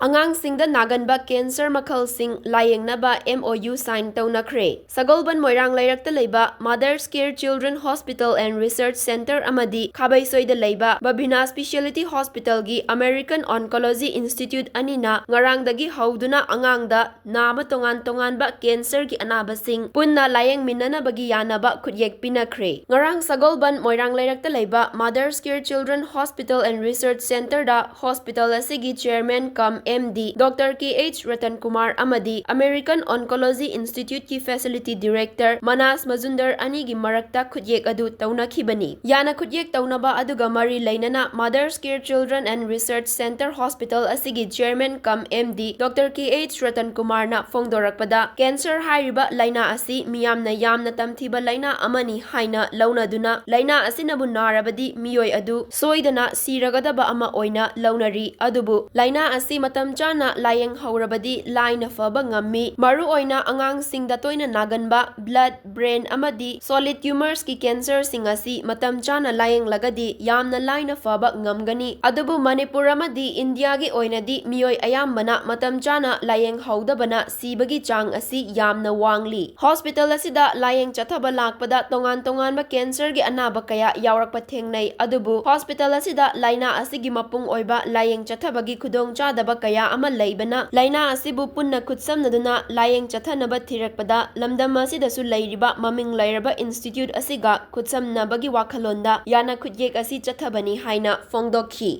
ANGANGSINGDA NAGANBA CANCER MAKHALSING LAYENGNABA MOU sign TOUNAKHRE Sagolban Moirang Lairakta Leiba Mother's Care Children Hospital and Research Center amadi Khabaisoida Leiba Babina Specialty Hospital gi American Oncology Institute anina ngarangdagi hauduna angangda nama tongan-tonganba cancer gi anabasing punna layeng minanabagi yanaba khudyek pinakre ngarang Sagolban Moirang Lairakta Leiba Mother's Care Children Hospital and Research Center da hospital asigi chairman kam MD Dr. KH Ratan Kumar amadi American Oncology Institute ki Facility Director Manas Mazumdar ani gi marakta khudyek adu taunakhibani yana khudyek taunaba aduga mari lainana Mother's Care Children and Research Center Hospital asigi chairman kam MD Dr. KH Ratan Kumar na fongdorakpada cancer hairiba laina asi miyamna yamna tamthiba laina amani haina launaduna laina asinabu narabadi miyoi adu soidana siragadaba ama oina launari adubu laina asi matam chana layeng haurabadi laina faba ngammi maru oina angangsingda toina naganba blood brain amadi solid tumors ki cancer singasi matam chana layeng lagadi yamna laina faba ngamgani adubu manipur amadi india gi oinadi miyoi ayambana matam chana layeng haudabana sibagi chang asi yamna wangli hospital asida layeng chathaba lakpada tongan ba cancer gi anaba kaya yaurakpa thengnai adubu hospital asida laina asigi mapung oiba layeng chathabagi khudong chadaba kaya ama leibana laina asibu punna khutsamnaduna layeng chathanaba thirakpada lamdam asidasu leiriba maming lairaba institute asiga khutsamnabagi wakhalonda yana khudyek asi chathabani haina fongdokhi